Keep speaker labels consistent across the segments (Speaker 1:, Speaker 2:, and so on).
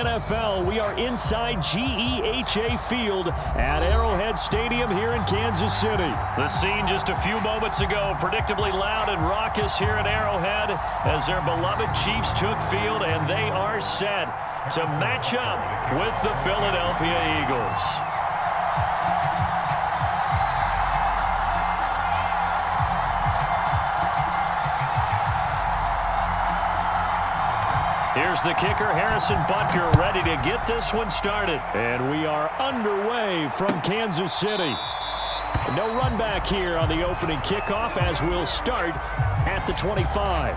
Speaker 1: NFL. We are inside GEHA Field at Arrowhead Stadium here in Kansas City. The scene just a few moments ago, predictably loud and raucous here at Arrowhead as their beloved Chiefs took field, and they are set to match up with the Philadelphia Eagles. Here's the kicker, Harrison Butker, ready to get this one started. And we are underway from Kansas City. No run back here on the opening kickoff as we'll start at the 25.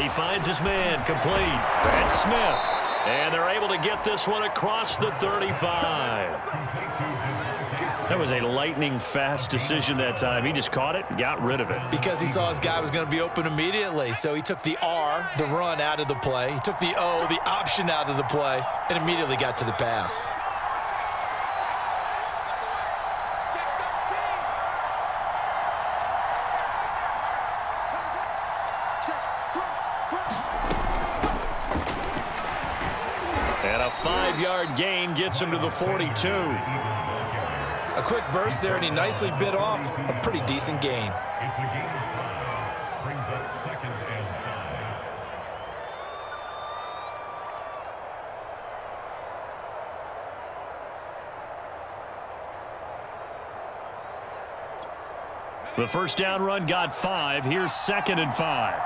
Speaker 1: He finds his man, complete. That's Smith. And they're able to get this one across the 35. That was a lightning-fast decision that time. He just caught it and got rid of it.
Speaker 2: Because he saw his guy was going to be open immediately. So he took the R, the run, out of the play. He took the O, the option, out of the play, and immediately got to the pass.
Speaker 1: And a 5-yard gain gets him to the 42.
Speaker 2: A quick burst there, and he nicely bit off a pretty decent gain.
Speaker 1: The first down run got 5. Here's 2nd and 5.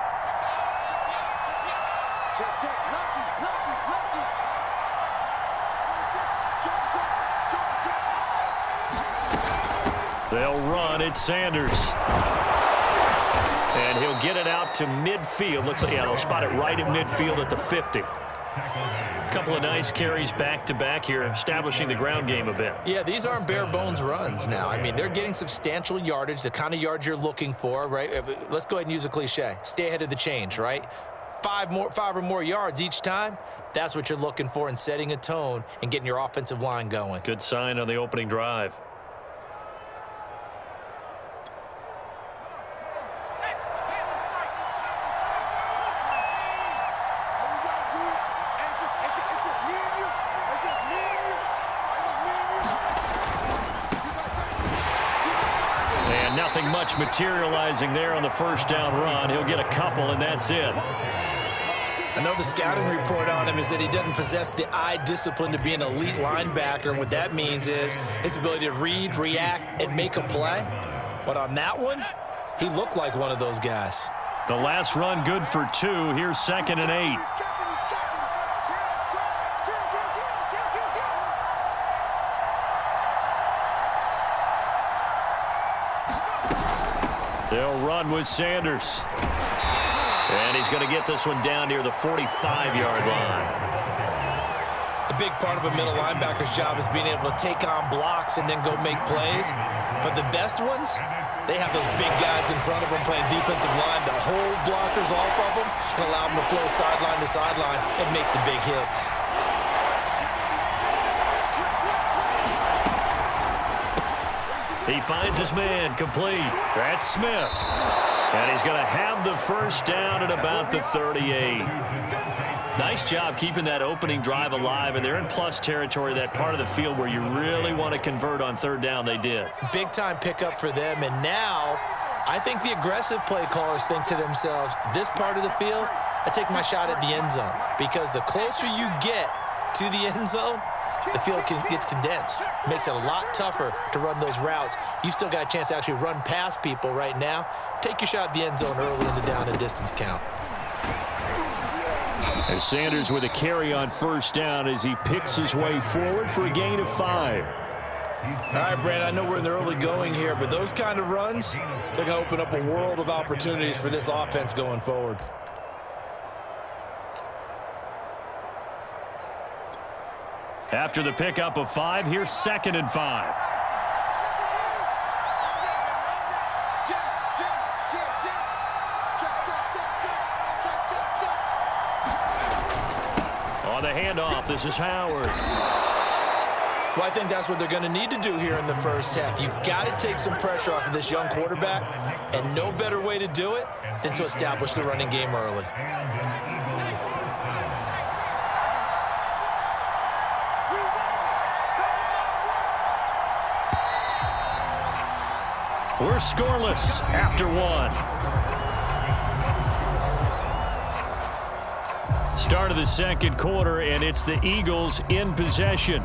Speaker 1: They'll run. It's Sanders. And he'll get it out to midfield. Looks like, yeah, they'll spot it right at midfield at the 50. Couple of nice carries back-to-back here, establishing the ground game a bit.
Speaker 2: Yeah, these aren't bare-bones runs now. I mean, they're getting substantial yardage, the kind of yards you're looking for, right? Let's go ahead and use a cliche. Stay ahead of the change, right? 5 or more yards each time. That's what you're looking for in setting a tone and getting your offensive line going.
Speaker 1: Good sign on the opening drive. Nothing much materializing there on the first down run. He'll get a couple, and that's it.
Speaker 2: I know the scouting report on him is that he doesn't possess the eye discipline to be an elite linebacker, and what that means is his ability to read, react, and make a play. But on that one, he looked like one of those guys.
Speaker 1: The last run good for 2. Here's 2nd and 8. They'll run with Sanders. And he's going to get this one down near the 45-yard line.
Speaker 2: A big part of a middle linebacker's job is being able to take on blocks and then go make plays. But the best ones, they have those big guys in front of them playing defensive line to hold blockers off of them and allow them to flow sideline to sideline and make the big hits.
Speaker 1: He finds his man, complete. That's Smith. And he's going to have the first down at about the 38. Nice job keeping that opening drive alive, and they're in plus territory, that part of the field where you really want to convert on 3rd down. They did.
Speaker 2: Big-time pickup for them, and now I think the aggressive play callers think to themselves, this part of the field, I take my shot at the end zone, because the closer you get to the end zone, the field gets condensed. Makes it a lot tougher to run those routes. You still got a chance to actually run past people right now. Take your shot at the end zone early in the down and distance count.
Speaker 1: And Sanders with a carry on first down as he picks his way forward for a gain of 5.
Speaker 2: All right, Brandon, I know we're in the early going here, but those kind of runs, they're going to open up a world of opportunities for this offense going forward.
Speaker 1: After the pickup of 5, here's 2nd and 5. On the handoff, this is Howard.
Speaker 2: Well, I think that's what they're going to need to do here in the first half. You've got to take some pressure off of this young quarterback, and no better way to do it than to establish the running game early.
Speaker 1: We're scoreless after 1. Start of the second quarter, and it's the Eagles in possession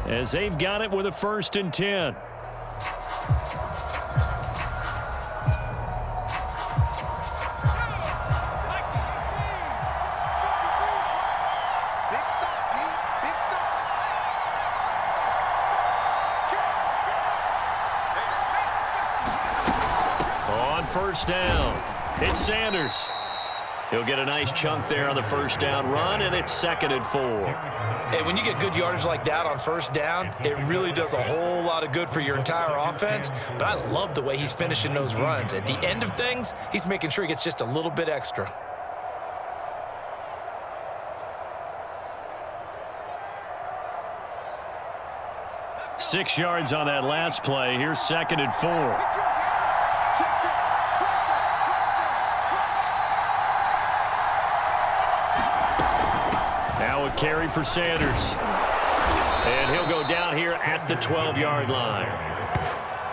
Speaker 1: as they've got it with a 1st and 10. On 1st down, it's Sanders. He'll get a nice chunk there on the 1st down run, and it's 2nd and 4.
Speaker 2: Hey, when you get good yardage like that on 1st down, it really does a whole lot of good for your entire offense. But I love the way he's finishing those runs. At the end of things, he's making sure he gets just a little bit extra.
Speaker 1: Six yards on that last play. Here's 2nd and 4. Now a carry for Sanders. And he'll go down here at the 12-yard line.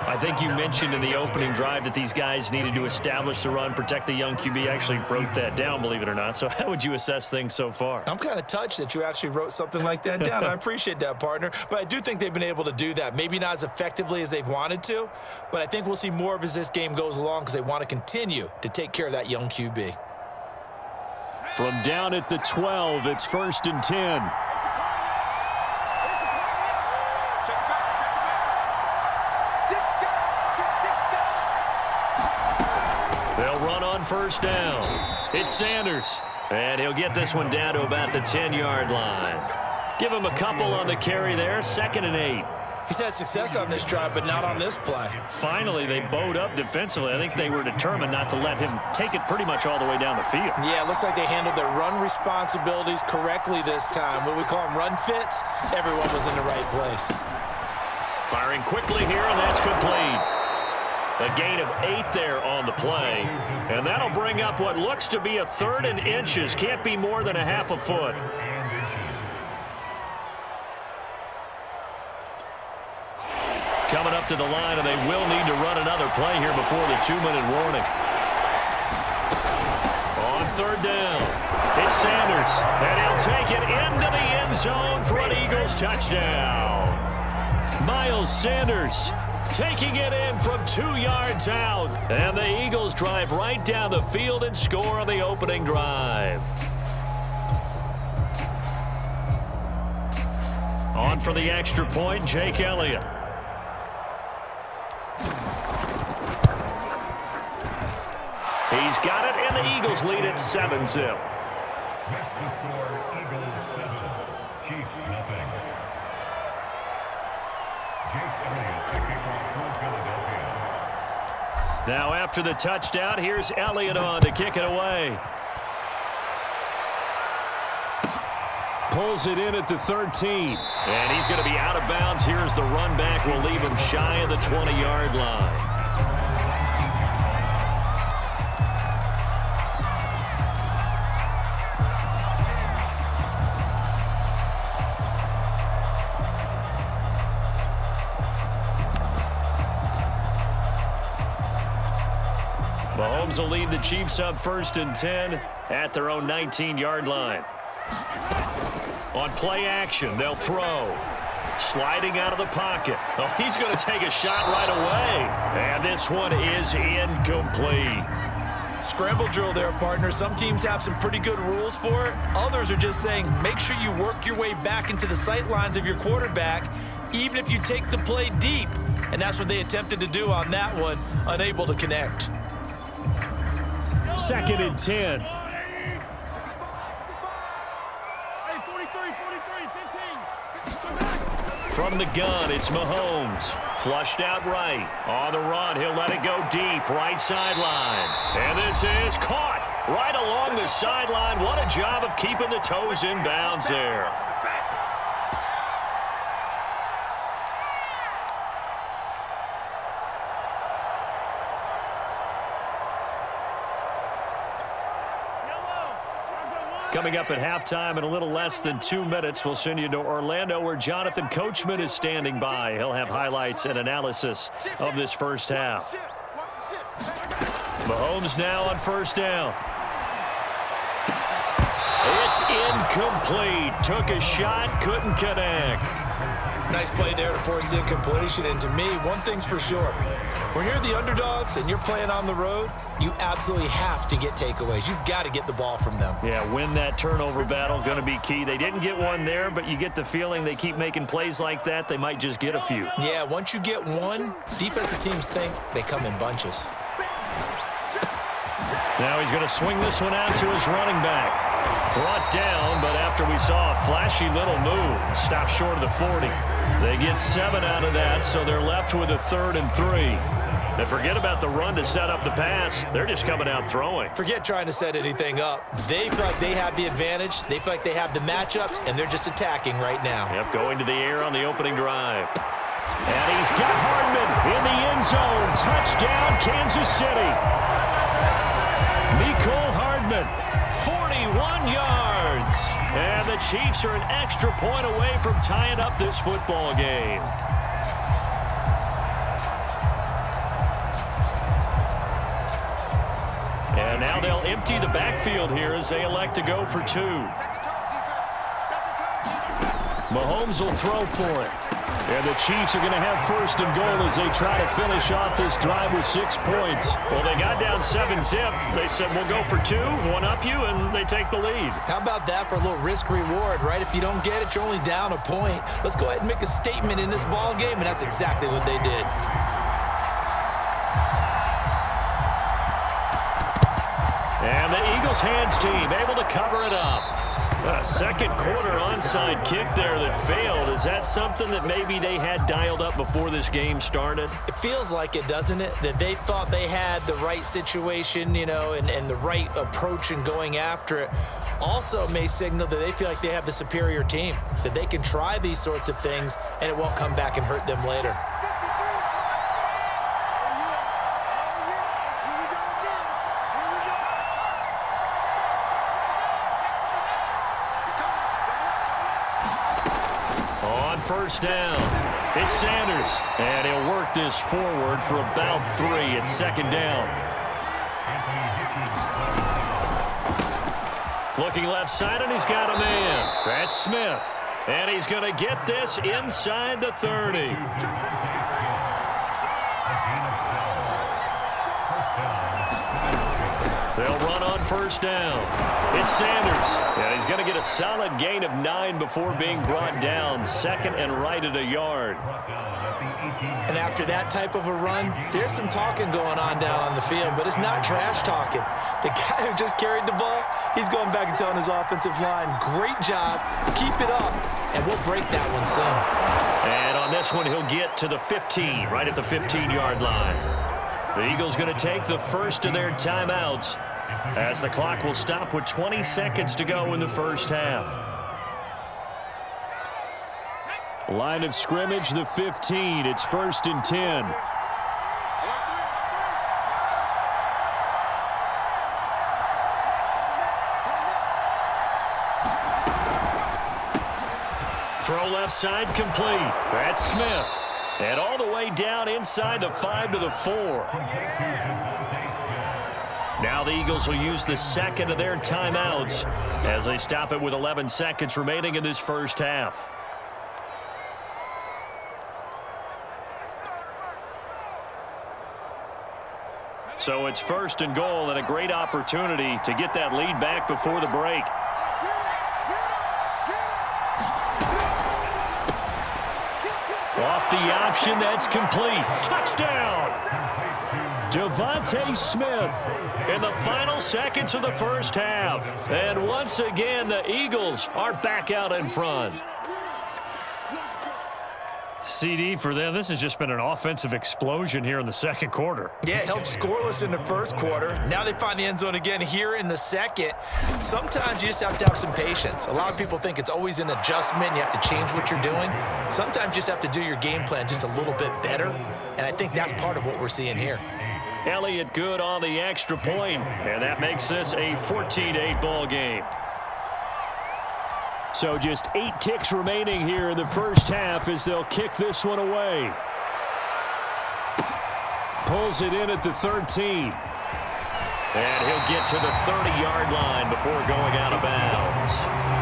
Speaker 1: I think you mentioned in the opening drive that these guys needed to establish the run, protect the young QB. I actually wrote that down, believe it or not. So how would you assess things so far?
Speaker 2: I'm kind of touched that you actually wrote something like that down. I appreciate that, partner. But I do think they've been able to do that. Maybe not as effectively as they've wanted to, but I think we'll see more of as this game goes along because they want to continue to take care of that young QB.
Speaker 1: From down at the 12, it's 1st and 10. They'll run on 1st down. It's Sanders. And he'll get this one down to about the 10-yard line. Give him a couple on the carry there. 2nd and 8.
Speaker 2: He's had success on this drive, but not on this play.
Speaker 1: Finally, they bowed up defensively. I think they were determined not to let him take it pretty much all the way down the field.
Speaker 2: Yeah, it looks like they handled their run responsibilities correctly this time. What we call them run fits, everyone was in the right place.
Speaker 1: Firing quickly here, and that's complete. A gain of 8 there on the play. And that'll bring up what looks to be a 3rd and inches. Can't be more than a half a foot. Coming up to the line, and they will need to run another play here before the 2-minute warning. On 3rd down, it's Sanders, and he'll take it into the end zone for an Eagles touchdown. Miles Sanders taking it in from 2 yards out, and the Eagles drive right down the field and score on the opening drive. On for the extra point, Jake Elliott. He's got it, and the Eagles lead at 7-0.
Speaker 3: That's the score, Eagles 7, Chiefs nothing. Jake Elliott, the kickoff for Philadelphia.
Speaker 1: Now after the touchdown, here's Elliott on to kick it away. Pulls it in at the 13. And he's going to be out of bounds. Here's the run back. Will leave him shy of the 20-yard line. Mahomes will lead the Chiefs up 1st and 10 at their own 19-yard line. On play action, they'll throw. Sliding out of the pocket. Oh, he's going to take a shot right away. And this one is incomplete.
Speaker 2: Scramble drill there, partner. Some teams have some pretty good rules for it. Others are just saying make sure you work your way back into the sight lines of your quarterback, even if you take the play deep. And that's what they attempted to do on that one, unable to connect.
Speaker 1: 2nd and 10. From the gun, it's Mahomes. Flushed out right. On the run, he'll let it go deep. Right sideline. And this is caught right along the sideline. What a job of keeping the toes in bounds there. Coming up at halftime in a little less than 2 minutes, we'll send you to Orlando where Jonathan Coachman is standing by. He'll have highlights and analysis of this first half. Mahomes now on first down. It's incomplete. Took a shot, couldn't connect.
Speaker 2: Nice play there to force the incompletion. And to me, one thing's for sure. When you're the underdogs and you're playing on the road, you absolutely have to get takeaways. You've got to get the ball from them.
Speaker 1: Yeah, win that turnover battle, going to be key. They didn't get one there, but you get the feeling they keep making plays like that, they might just get a few.
Speaker 2: Yeah, once you get one, defensive teams think they come in bunches.
Speaker 1: Now he's going to swing this one out to his running back. Brought down, but after we saw a flashy little move, stopped short of the 40. They get 7 out of that, so they're left with a 3rd and 3. And forget about the run to set up the pass. They're just coming out throwing.
Speaker 2: Forget trying to set anything up. They feel like they have the advantage. They feel like they have the matchups, and they're just attacking right now.
Speaker 1: Yep, going to the air on the opening drive. And he's got Hardman in the end zone. Touchdown, Kansas City. Mecole Hardman, 41 yards. And the Chiefs are an extra point away from tying up this football game. And now they'll empty the backfield here as they elect to go for 2. Mahomes will throw for it. And the Chiefs are going to have 1st and goal as they try to finish off this drive with 6 points. Well, they got down 7-zip. They said, we'll go for 2, one up you, and they take the lead.
Speaker 2: How about that for a little risk-reward, right? If you don't get it, you're only down a point. Let's go ahead and make a statement in this ball game, and that's exactly what they did.
Speaker 1: And the Eagles hands team able to cover it up. A second quarter onside kick there that failed. Is that something that maybe they had dialed up before this game started?
Speaker 2: It feels like it, doesn't it? That they thought they had the right situation, you know, and the right approach in going after it. Also may signal that they feel like they have the superior team, that they can try these sorts of things and it won't come back and hurt them later.
Speaker 1: First down. It's Sanders. And he'll work this forward for about 3 at 2nd down. Looking left side, and he's got a man. That's Smith. And he's going to get this inside the 30. They'll run on first down. It's Sanders. And he's going to get a solid gain of 9 before being brought down. 2nd and right at a yard.
Speaker 2: And after that type of a run, there's some talking going on down on the field, but it's not trash talking. The guy who just carried the ball, he's going back and telling his offensive line, great job, keep it up, and we'll break that one soon.
Speaker 1: And on this one, he'll get to the 15, right at the 15-yard line. The Eagles going to take the first of their timeouts as the clock will stop with 20 seconds to go in the first half. Line of scrimmage, the 15. It's 1st and 10. Throw left side complete. That's Smith. And all the way down inside the 5 to the 4. Now the Eagles will use the second of their timeouts as they stop it with 11 seconds remaining in this first half. So it's 1st and goal and a great opportunity to get that lead back before the break. Off the option, that's complete. Touchdown! Devontae Smith in the final seconds of the first half. And once again, the Eagles are back out in front. CD for them. This has just been an offensive explosion here in the second quarter.
Speaker 2: Yeah, held scoreless in the first quarter. Now they find the end zone again here in the second. Sometimes you just have to have some patience. A lot of people think it's always an adjustment. You have to change what you're doing. Sometimes you just have to do your game plan just a little bit better, and I think that's part of what we're seeing here.
Speaker 1: Elliott good on the extra point, and that makes this a 14-8 ball game. So just 8 ticks remaining here in the first half as they'll kick this one away. Pulls it in at the 13. And he'll get to the 30-yard line before going out of bounds.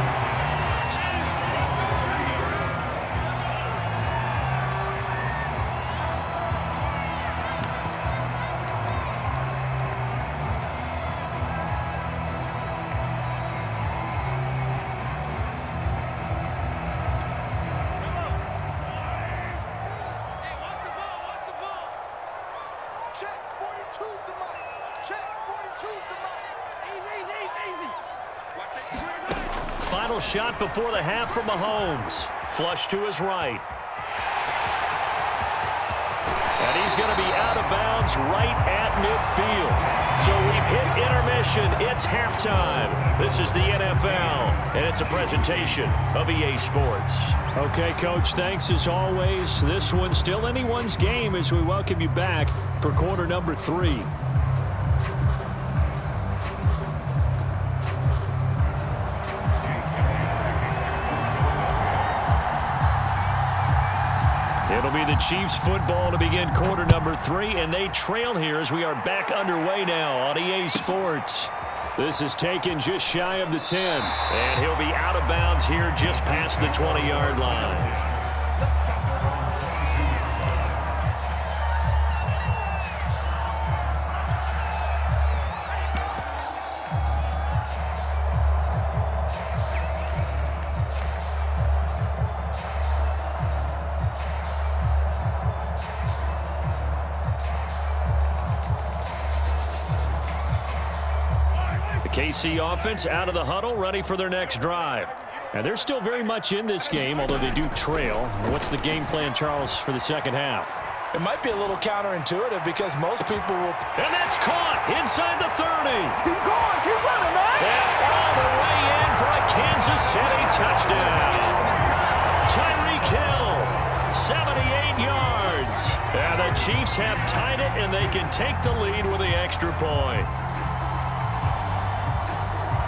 Speaker 1: Final shot before the half from Mahomes. Flush to his right. And he's going to be out of bounds right at midfield. So we've hit intermission. It's halftime. This is the NFL, and it's a presentation of EA Sports. Okay, Coach, thanks as always. This one's still anyone's game as we welcome you back for quarter number 3. It'll be the Chiefs football to begin quarter number 3, and they trail here as we are back underway now on EA Sports. This is taken just shy of the 10, and he'll be out of bounds here just past the 20-yard line. KC offense out of the huddle, ready for their next drive. And they're still very much in this game, although they do trail. What's the game plan, Charles, for the second half?
Speaker 2: It might be a little counterintuitive because most people will...
Speaker 1: And that's caught inside the 30.
Speaker 4: Keep going, keep running, man.
Speaker 1: And all the way in for a Kansas City touchdown. Tyreek Hill, 78 yards. And the Chiefs have tied it, and they can take the lead with the extra point.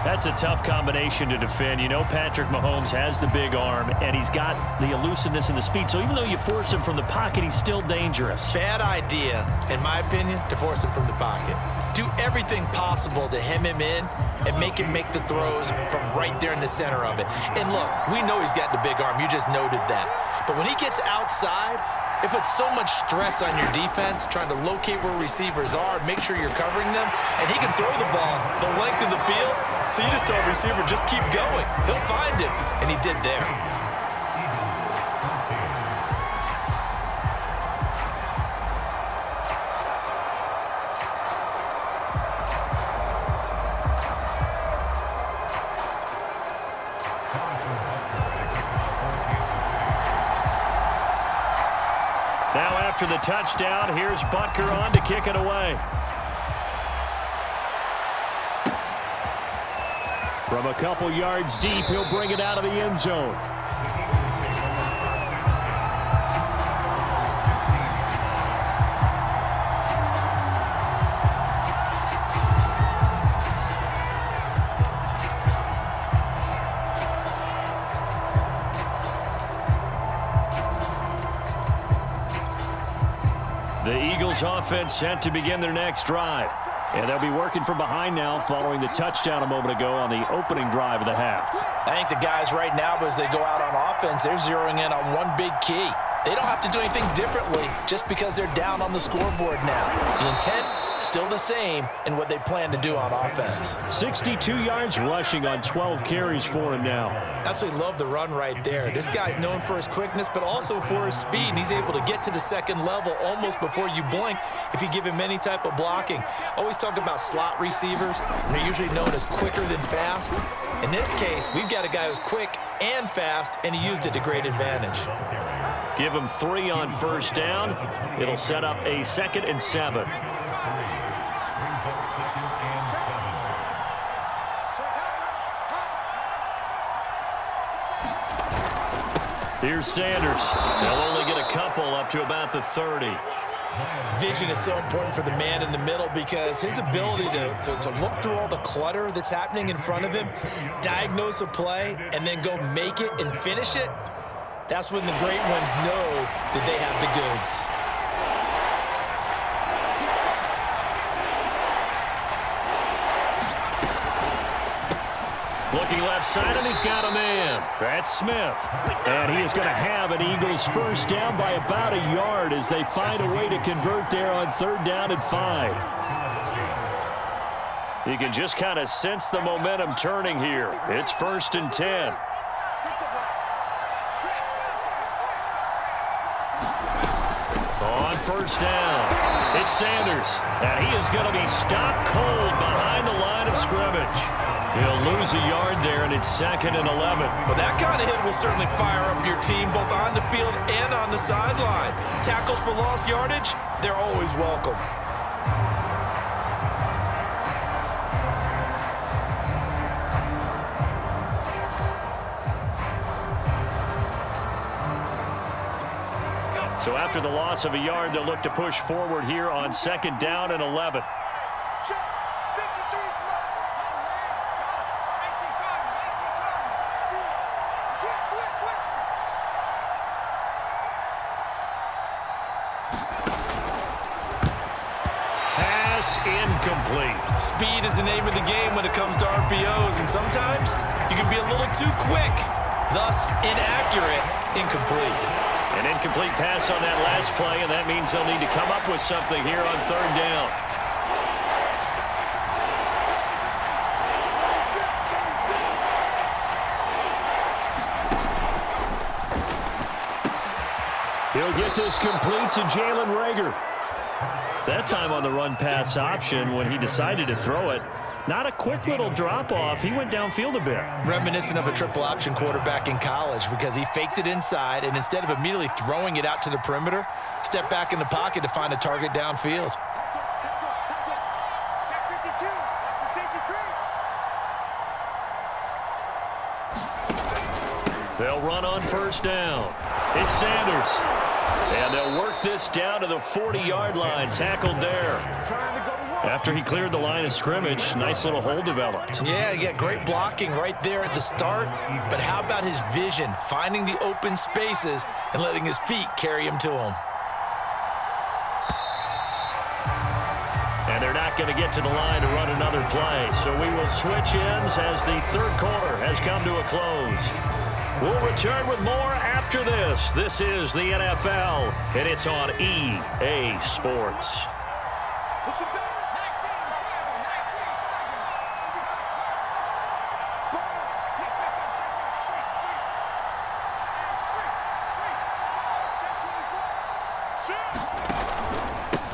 Speaker 1: That's a tough combination to defend. You know Patrick Mahomes has the big arm, and he's got the elusiveness and the speed. So even though you force him from the pocket, he's still dangerous.
Speaker 2: Bad idea, in my opinion, to force him from the pocket. Do everything possible to hem him in and make him make the throws from right there in the center of it. And look, we know he's got the big arm. You just noted that. But when he gets outside, it puts so much stress on your defense trying to locate where receivers are, make sure you're covering them, and he can throw the ball the length of the field, so you just tell the receiver, just keep going. He'll find him, and he did there.
Speaker 1: Now after the touchdown, here's Butker on to kick it away. From a couple yards deep, he'll bring it out of the end zone. The Eagles offense set to begin their next drive. And they'll be working from behind now following the touchdown a moment ago on the opening drive of the half.
Speaker 2: I think the guys right now, as they go out on offense, they're zeroing in on one big key. They don't have to do anything differently just because they're down on the scoreboard now. The intent, still the same in what they plan to do on offense.
Speaker 1: 62 yards rushing on 12 carries for him now.
Speaker 2: Absolutely love the run right there. This guy's known for his quickness, but also for his speed. And he's able to get to the second level almost before you blink if you give him any type of blocking. Always talk about slot receivers, and they're usually known as quicker than fast. In this case, we've got a guy who's quick and fast, and he used it to great advantage.
Speaker 1: Give him 3 on first down. It'll set up a 2nd and 7. Here's Sanders. They'll only get a couple up to about the 30.
Speaker 2: Vision is so important for the man in the middle because his ability to look through all the clutter that's happening in front of him, diagnose a play, and then go make it and finish it, that's when the great ones know that they have the goods.
Speaker 1: Looking left side, and he's got a man. That's Smith. And he is going to have an Eagles first down by about a yard as they find a way to convert there on 3rd down and 5. You can just kind of sense the momentum turning here. It's 1st and 10. On first down, it's Sanders. And he is going to be stopped cold behind the line of scrimmage. He'll lose a yard there, and it's 2nd and 11.
Speaker 2: Well, that kind of hit will certainly fire up your team both on the field and on the sideline. Tackles for lost yardage, they're always welcome.
Speaker 1: So after the loss of a yard, they'll look to push forward here on 2nd down and 11. Incomplete.
Speaker 2: Speed is the name of the game when it comes to RPOs, and sometimes you can be a little too quick, thus inaccurate, incomplete.
Speaker 1: An incomplete pass on that last play, and that means they'll need to come up with something here on 3rd down. He'll get this complete to Jalen Reagor. That time on the run-pass option when he decided to throw it. Not a quick little drop-off. He went downfield a bit.
Speaker 2: Reminiscent of a triple-option quarterback in college because he faked it inside, and instead of immediately throwing it out to the perimeter, stepped back in the pocket to find a target downfield.
Speaker 1: They'll run on first down. It's Sanders. And they'll work this down to the 40-yard line, tackled there. After he cleared the line of scrimmage, nice little hole developed.
Speaker 2: Yeah, great blocking right there at the start. But how about his vision, finding the open spaces and letting his feet carry him to him?
Speaker 1: And they're not going to get to the line to run another play. So we will switch ends as the 3rd quarter has come to a close. We'll return with more after this. This is the NFL, and it's on EA Sports.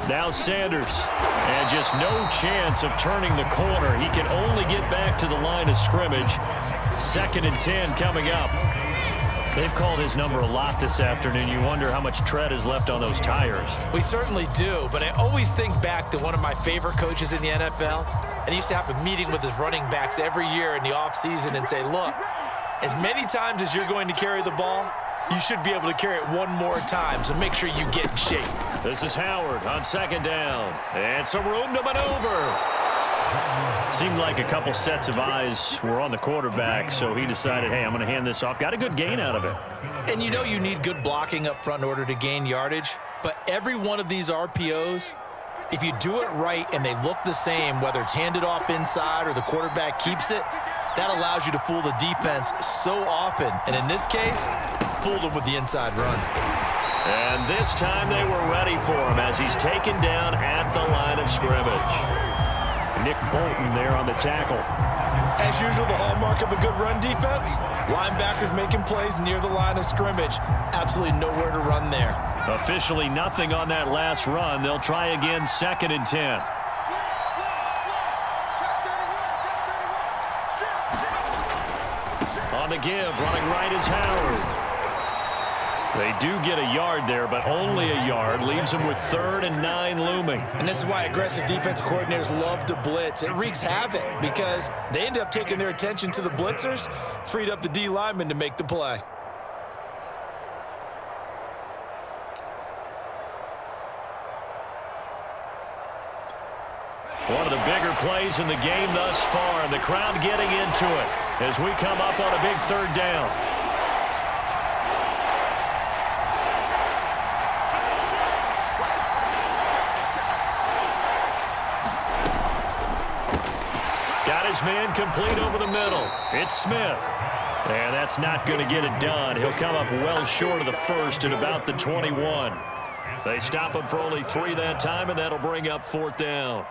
Speaker 1: Now Sanders, and just no chance of turning the corner. He can only get back to the line of scrimmage. 2nd and 10 coming up. They've called his number a lot this afternoon. You wonder how much tread is left on those tires.
Speaker 2: We certainly do, but I always think back to one of my favorite coaches in the NFL, and he used to have a meeting with his running backs every year in the offseason and say, look, as many times as you're going to carry the ball, you should be able to carry it one more time, so make sure you get in shape.
Speaker 1: This is Howard on 2nd down, and some room to maneuver. Seemed like a couple sets of eyes were on the quarterback, so he decided, hey, I'm going to hand this off. Got a good gain out of it.
Speaker 2: And you know you need good blocking up front in order to gain yardage, but every one of these RPOs, if you do it right and they look the same, whether it's handed off inside or the quarterback keeps it, that allows you to fool the defense so often. And in this case, fooled them with the inside run.
Speaker 1: And this time they were ready for him as he's taken down at the line of scrimmage. Nick Bolton there on the tackle.
Speaker 2: As usual, the hallmark of a good run defense, linebackers making plays near the line of scrimmage. Absolutely nowhere to run there.
Speaker 1: Officially nothing on that last run. They'll try again 2nd and 10. On the give, running right is Howard. They do get a yard there, but only a yard. Leaves them with 3rd and 9 looming.
Speaker 2: And this is why aggressive defensive coordinators love to blitz. It wreaks havoc because they end up taking their attention to the blitzers, freed up the D lineman to make the play.
Speaker 1: One of the bigger plays in the game thus far, and the crowd getting into it as we come up on a big 3rd down. Got his man complete over the middle. It's Smith. And that's not going to get it done. He'll come up well short of the first at about the 21. They stop him for only 3 that time, and that'll bring up 4th down.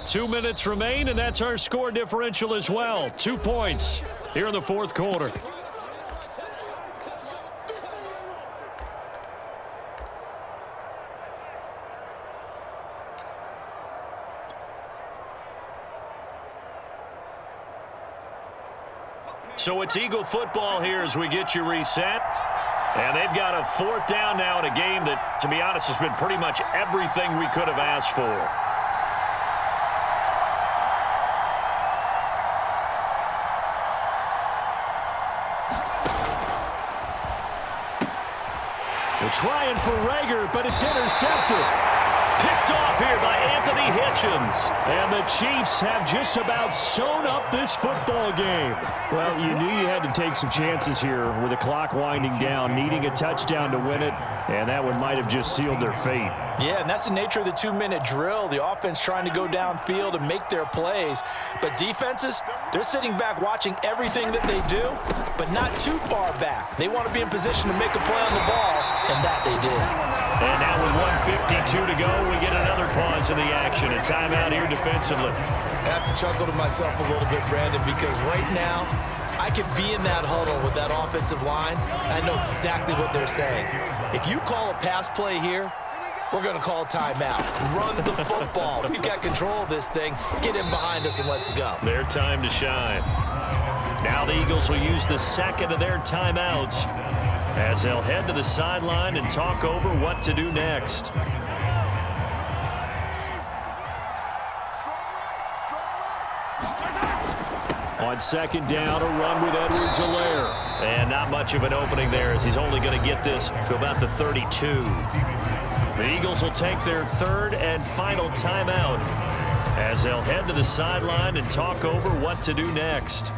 Speaker 1: 2 minutes remain, and that's our score differential as well. 2 points here in the 4th quarter. So it's Eagle football here as we get you reset. And they've got a 4th down now in a game that, to be honest, has been pretty much everything we could have asked for. They're trying for Rager, but it's intercepted. Picked off here by Anthony Hitchens. And the Chiefs have just about sewn up this football game. Well, you knew you had to take some chances here with the clock winding down, needing a touchdown to win it, and that one might have just sealed their fate.
Speaker 2: Yeah, and that's the nature of the 2-minute drill. The offense trying to go downfield and make their plays. But defenses, they're sitting back watching everything that they do, but not too far back. They want to be in position to make a play on the ball, and that they did.
Speaker 1: And now with 1:52 to go, we get another pause in the action. A timeout here defensively.
Speaker 2: I have to chuckle to myself a little bit, Brandon, because right now I could be in that huddle with that offensive line, and I know exactly what they're saying. If you call a pass play here, we're going to call timeout. Run the football. We've got control of this thing. Get in behind us and let's go.
Speaker 1: Their time to shine. Now the Eagles will use the second of their timeouts as they'll head to the sideline and talk over what to do next. On 2nd down, a run with Edwards-Helaire. And not much of an opening there as he's only going to get this to about the 32. The Eagles will take their 3rd and final timeout as they'll head to the sideline and talk over what to do next.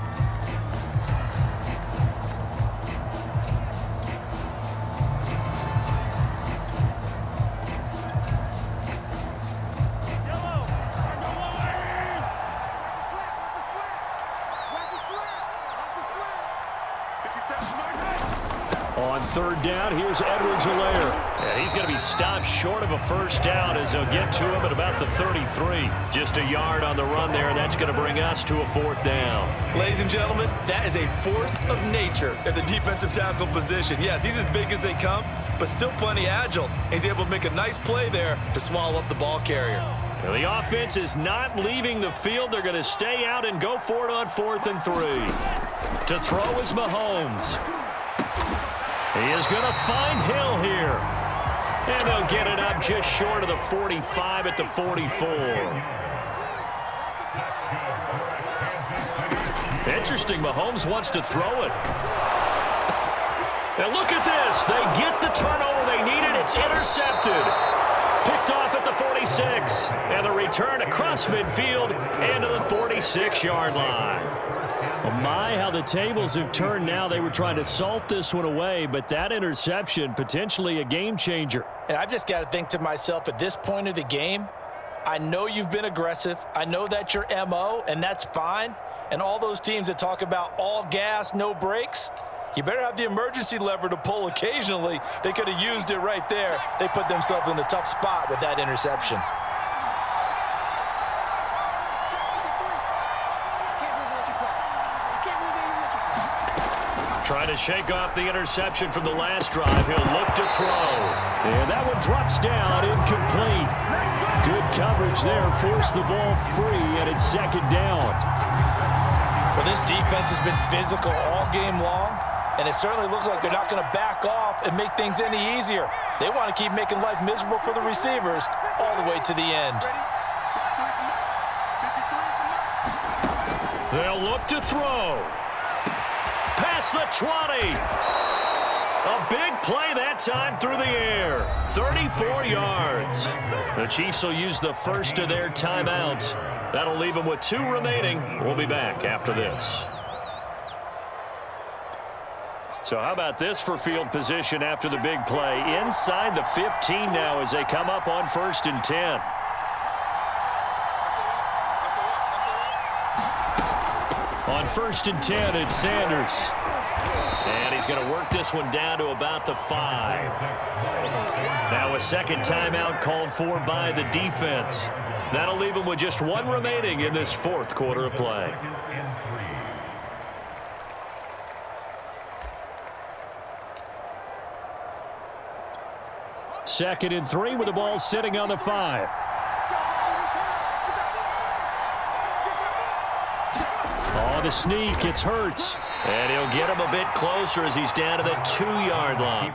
Speaker 1: On 3rd down, here's Edwards-Helaire. And he's going to be stopped short of a first down as they'll get to him at about the 33. Just a yard on the run there, and that's going to bring us to a 4th down.
Speaker 2: Ladies and gentlemen, that is a force of nature at the defensive tackle position. Yes, he's as big as they come, but still plenty agile. He's able to make a nice play there to swallow up the ball carrier.
Speaker 1: Well, the offense is not leaving the field. They're going to stay out and go for it on 4th and 3. To throw is Mahomes. He is going to find Hill here. And they'll get it up just short of the 45 at the 44. Interesting, Mahomes wants to throw it. And look at this. They get the turnover they needed. It's intercepted. Picked off at the 46. And the return across midfield and to the 46-yard line. Well, my, how the tables have turned now. They were trying to salt this one away, but that interception, potentially a game changer.
Speaker 2: And I've just got to think to myself, at this point of the game, I know you've been aggressive. I know that's your MO, and that's fine. And all those teams that talk about all gas, no brakes, you better have the emergency lever to pull occasionally. They could have used it right there. They put themselves in a tough spot with that interception.
Speaker 1: Trying to shake off the interception from the last drive. He'll look to throw. And that one drops down, incomplete. Good coverage there. Forced the ball free, and it's 2nd down.
Speaker 2: Well, this defense has been physical all game long. And it certainly looks like they're not going to back off and make things any easier. They want to keep making life miserable for the receivers all the way to the end.
Speaker 1: They'll look to throw. Past the 20. A big play that time through the air. 34 yards. The Chiefs will use the first of their timeouts. That'll leave them with 2 remaining. We'll be back after this. So how about this for field position after the big play? Inside the 15 now as they come up on 1st and 10. On 1st and 10, it's Sanders. And he's going to work this one down to about the 5. Now a second timeout called for by the defense. That'll leave him with just 1 remaining in this 4th quarter of play. Second and 3 with the ball sitting on the 5. On the sneak, it's Hurts. And he'll get him a bit closer as he's down to the 2-yard line.